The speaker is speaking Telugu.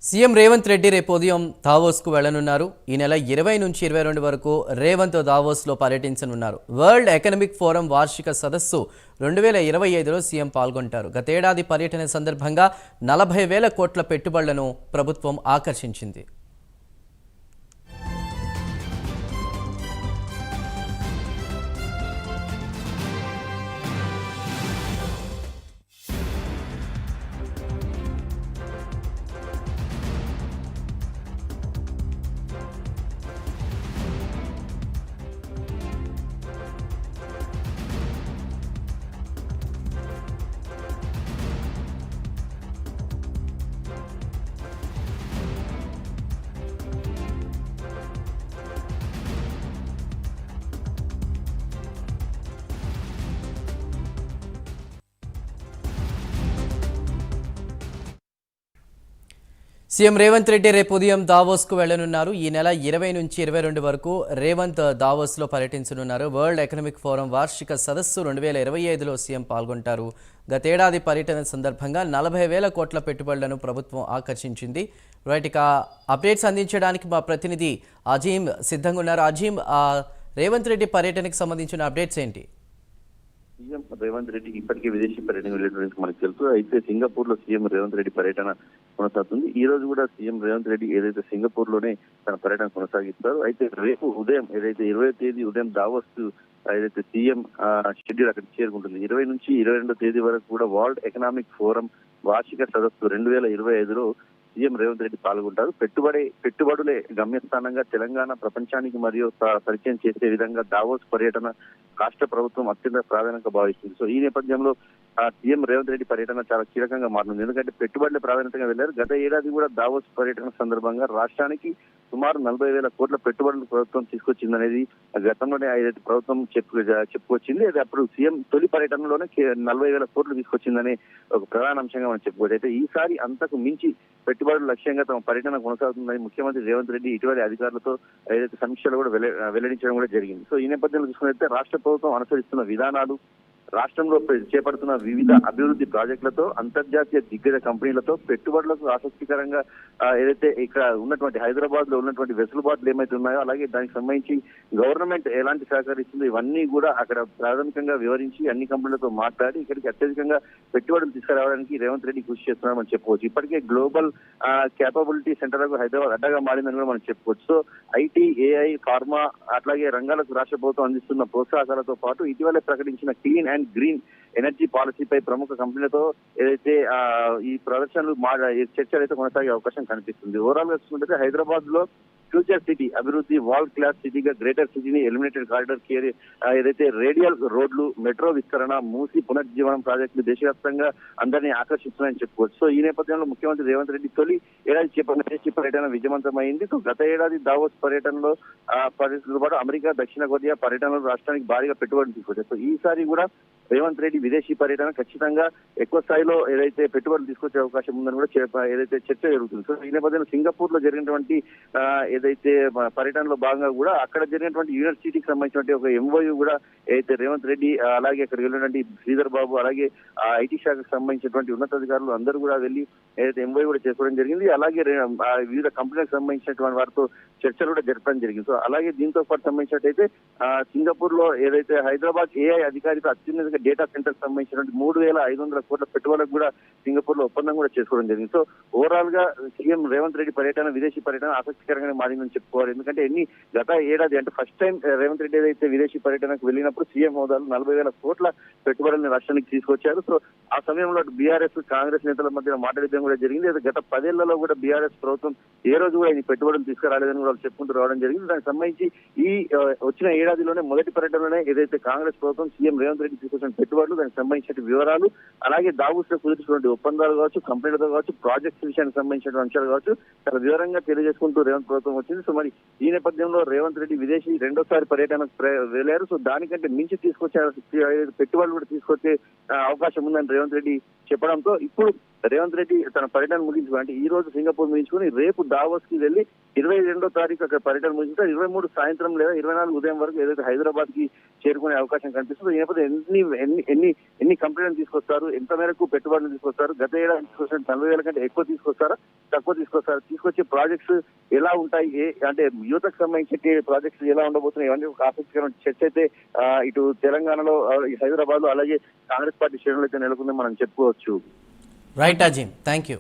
సీఎం రేవంత్ రెడ్డి రేపు ఉదయం దావోస్కు వెళ్లనున్నారు. ఈ నెల 20 నుంచి 22 వరకు రేవంత్ దావోస్లో పర్యటించనున్నారు. వరల్డ్ ఎకనామిక్ ఫోరం వార్షిక సదస్సు 2025లో సీఎం పాల్గొంటారు. గతేడాది పర్యటన సందర్భంగా 40,000 కోట్ల పెట్టుబడులను ప్రభుత్వం ఆకర్షించింది. సీఎం రేవంత్ రెడ్డి రేపు ఉదయం దావోస్కు వెళ్లనున్నారు. ఈ నెల 20 నుంచి 22 వరకు రేవంత్ దావోస్లో పర్యటించనున్నారు. వరల్డ్ ఎకనామిక్ ఫోరం వార్షిక సదస్సు 2025లో సీఎం పాల్గొంటారు. గతేడాది పర్యటన సందర్భంగా 40,000 కోట్ల పెట్టుబడులను ప్రభుత్వం ఆకర్షించింది. రైట్, అప్డేట్స్ అందించడానికి మా ప్రతినిధి అజీం సిద్ధంగా ఉన్నారు. అజీం, రేవంత్ రెడ్డి పర్యటనకు సంబంధించిన అప్డేట్స్ ఏంటి? సీఎం రేవంత్ రెడ్డి ఇప్పటికే విదేశీ పర్యటన వెళ్ళేటువంటి మనకు తెలుసు. అయితే సింగపూర్ లో సీఎం రేవంత్ రెడ్డి పర్యటన కొనసాగుతుంది. ఈ రోజు కూడా సీఎం రేవంత్ రెడ్డి ఏదైతే సింగపూర్ లోనే తన పర్యటన కొనసాగిస్తారు. అయితే రేపు ఉదయం ఏదైతే 20వ తేదీ ఉదయం దావోస్ ఏదైతే సీఎం షెడ్యూల్ అక్కడికి చేరుకుంటుంది. 20 నుంచి 22వ తేదీ వరకు కూడా వరల్డ్ ఎకనామిక్ ఫోరం వార్షిక సదస్సు 2025లో సీఎం రేవంత్ రెడ్డి పాల్గొంటారు. పెట్టుబడులే గమ్యస్థానంగా తెలంగాణ ప్రపంచానికి మరియు పరిచయం చేసే విధంగా దావోస్ పర్యటన రాష్ట్ర ప్రభుత్వం అత్యంత ప్రాధాన్యత భావిస్తుంది. సో ఈ నేపథ్యంలో సీఎం రేవంత్ రెడ్డి పర్యటన చాలా కీలకంగా మారింది. ఎందుకంటే పెట్టుబడుల ప్రాధాన్యతగా వెళ్లారు. గత ఏడాది కూడా దావోస్ పర్యటన సందర్భంగా రాష్ట్రానికి సుమారు 40,000 కోట్ల పెట్టుబడులు ప్రభుత్వం తీసుకొచ్చిందనేది గతంలోనే ఏదైతే ప్రభుత్వం చెప్పుకొచ్చింది. అది అప్పుడు సీఎం తొలి పర్యటనలోనే 40,000 కోట్లు తీసుకొచ్చిందనే ఒక ప్రధాన అంశంగా మనం చెప్పుకోవచ్చు. అయితే ఈసారి అంతకు మించి పెట్టుబడుల లక్ష్యంగా తమ పర్యటన కొనసాగుతుందని ముఖ్యమంత్రి రేవంత్ రెడ్డి ఇటీవల అధికారులతో ఏదైతే సమీక్షలు కూడా వెల్లడించడం కూడా జరిగింది. సో ఈ నేపథ్యంలో చూసుకున్నట్లయితే రాష్ట్ర ప్రభుత్వం అనుసరిస్తున్న విధానాలు, రాష్ట్రంలో చేపడుతున్న వివిధ అభివృద్ధి ప్రాజెక్టులతో, అంతర్జాతీయ దిగ్గజ కంపెనీలతో పెట్టుబడులకు ఆసక్తికరంగా ఏదైతే ఇక్కడ ఉన్నటువంటి హైదరాబాద్ లో ఉన్నటువంటి వెసులుబాట్లు ఏమైతే ఉన్నాయో, అలాగే దానికి సంబంధించి గవర్నమెంట్ ఎలాంటి సహకరిస్తుందో ఇవన్నీ కూడా అక్కడ ప్రాథమికంగా వివరించి అన్ని కంపెనీలతో మాట్లాడి ఇక్కడికి అత్యధికంగా పెట్టుబడులు తీసుకురావడానికి రేవంత్ రెడ్డి కృషి చేస్తున్నారని చెప్పుకోవచ్చు. ఇప్పటికే గ్లోబల్ క్యాపబిలిటీ సెంటర్ కు హైదరాబాద్ అడ్డగా మారిందని కూడా మనం చెప్పుకోవచ్చు. సో ఐటీ, ఏఐ, ఫార్మా అట్లాగే రంగాలకు రాష్ట్ర ప్రభుత్వం అందిస్తున్న ప్రోత్సాహకాలతో పాటు ఇటీవలే ప్రకటించిన క్లీన్ అండ్ గ్రీన్ ఎనర్జీ పాలసీపై ప్రముఖ కంపెనీలతో ఏదైతే ఈ ప్రదర్శనలు చర్చలు అయితే కొనసాగే అవకాశం కనిపిస్తుంది. ఓవరాల్ గా చూసుకుంటే హైదరాబాద్ లో ఫ్యూచర్ సిటీ అభివృద్ధి, వరల్డ్ క్లాస్ సిటీగా గ్రేటర్ సిటీని ఎలిమినేటెడ్ కారిడార్ ఏదైతే రేడియల్ రోడ్లు, మెట్రో విస్తరణ, మూసి పునర్జీవనం ప్రాజెక్టులు దేశవ్యాప్తంగా అందరినీ ఆకర్షిస్తున్నాయని చెప్పుకోవచ్చు. సో ఈ నేపథ్యంలో ముఖ్యమంత్రి రేవంత్ రెడ్డి తొలి ఏడాది విదేశీ పర్యటన విజయవంతమైంది. సో గత ఏడాది దావోస్ పర్యటనలో పాటు అమెరికా, దక్షిణ కొరియా పర్యటనలో రాష్ట్రానికి భారీగా పెట్టుబడులు తీసుకొచ్చారు. సో ఈసారి కూడా రేవంత్ రెడ్డి విదేశీ పర్యటన ఖచ్చితంగా ఎక్కువ స్థాయిలో ఏదైతే పెట్టుబడులు తీసుకొచ్చే అవకాశం ఉందని కూడా ఏదైతే చర్చ జరుగుతుంది. సో ఈ నేపథ్యంలో సింగపూర్ లో జరిగినటువంటి ఏదైతే పర్యటనలో భాగంగా కూడా అక్కడ జరిగినటువంటి యూనివర్సిటీకి సంబంధించినటువంటి ఒక ఎంఓయూ కూడా ఏదైతే రేవంత్ రెడ్డి అలాగే అక్కడికి వెళ్ళినటువంటి శ్రీధర్ బాబు అలాగే ఐటీ శాఖకు సంబంధించినటువంటి ఉన్నతాధికారులు అందరూ కూడా వెళ్ళి ఏదైతే ఎంఓయూ కూడా చేసుకోవడం జరిగింది. అలాగే వివిధ కంపెనీలకు సంబంధించినటువంటి వారితో చర్చలు కూడా జరపడం జరిగింది. సో అలాగే దీంతో పాటు సంబంధించినట్టయితే సింగపూర్ లో ఏదైతే హైదరాబాద్ ఏఐ అధికారితో అత్యున్నత డేటా సెంటర్ సంబంధించినటువంటి 3,500 కోట్ల పెట్టుబడులకు కూడా సింగపూర్ లో ఒప్పందం కూడా చేసుకోవడం జరిగింది. సో ఓవరాల్ గా సీఎం రేవంత్ రెడ్డి పర్యటన విదేశీ పర్యటన ఆసక్తికరంగా మారిందని చెప్పుకోవాలి. ఎందుకంటే గత ఏడాది అంటే ఫస్ట్ టైం రేవంత్ రెడ్డి ఏదైతే విదేశీ పర్యటనకు వెళ్ళినప్పుడు సీఎం హోదాలో 40,000 కోట్ల పెట్టుబడులను రాష్ట్రానికి తీసుకొచ్చారు. సో ఆ సమయంలో బీఆర్ఎస్, కాంగ్రెస్ నేతల మధ్య మాట్లాడడం కూడా జరిగింది. గత 10 ఏళ్లలో కూడా బీఆర్ఎస్ ప్రభుత్వం ఏ రోజు కూడా ఈ పెట్టుబడులు తీసుకురాలేదని కూడా చెప్పుకుంటూ రావడం జరిగింది. దానికి సంబంధించి ఈ వచ్చిన ఏడాదిలోనే మొదటి పర్యటనలోనే ఏదైతే కాంగ్రెస్ ప్రభుత్వం సీఎం రేవంత్ రెడ్డి తీసుకొచ్చిన పెట్టుబడులు, దానికి సంబంధించిన వివరాలు, అలాగే దావోస్ లో కుదుర్చుకున్న ఒప్పందాలు కావచ్చు, కంపెనీలతో కావచ్చు, ప్రాజెక్ట్స్ విషయానికి సంబంధించిన అంశాలు కావచ్చు చాలా వివరంగా తెలియజేసుకుంటూ రేవంత్ ప్రభుత్వం వచ్చింది. సో మరి ఈ నేపథ్యంలో రేవంత్ రెడ్డి విదేశీ రెండోసారి పర్యటనకు వెళ్లారు. సో దానికంటే మించి తీసుకొచ్చే పెట్టుబడులు కూడా తీసుకొచ్చే అవకాశం ఉందని రేవంత్ రెడ్డి చెప్పడంతో ఇప్పుడు రేవంత్ రెడ్డి తన పర్యటన ముగించుకుని అంటే ఈ రోజు సింగపూర్ ముగించుకుని రేపు దావోస్ కి వెళ్లి 22వ తారీఖు అక్కడ పర్యటన ముగించుకుంటే 23 సాయంత్రం లేదా 24 ఉదయం వరకు ఏదైతే హైదరాబాద్ కి చేరుకునే అవకాశం కనిపిస్తుందో ఈ నేపథ్యంలో ఎన్ని కంపెనీలను తీసుకొస్తారు, ఎంత మేరకు పెట్టుబడులు తీసుకొస్తారు, గత ఏడాది తీసుకొచ్చిన 40,000 కంటే ఎక్కువ తీసుకొస్తారా, తక్కువ తీసుకొస్తారు, తీసుకొచ్చే ప్రాజెక్ట్స్ ఎలా ఉంటాయి, అంటే యువతకు సంబంధించి ప్రాజెక్ట్స్ ఎలా ఉండబోతున్నాయి, ఇవన్నీ ఒక ఆసక్తికరమైన చర్చ అయితే ఇటు తెలంగాణలో హైదరాబాద్ లో అలాగే కాంగ్రెస్ పార్టీ శ్రేణులు అయితే నెలకొందని మనం చెప్పుకోవచ్చు. Right Azeem, thank you.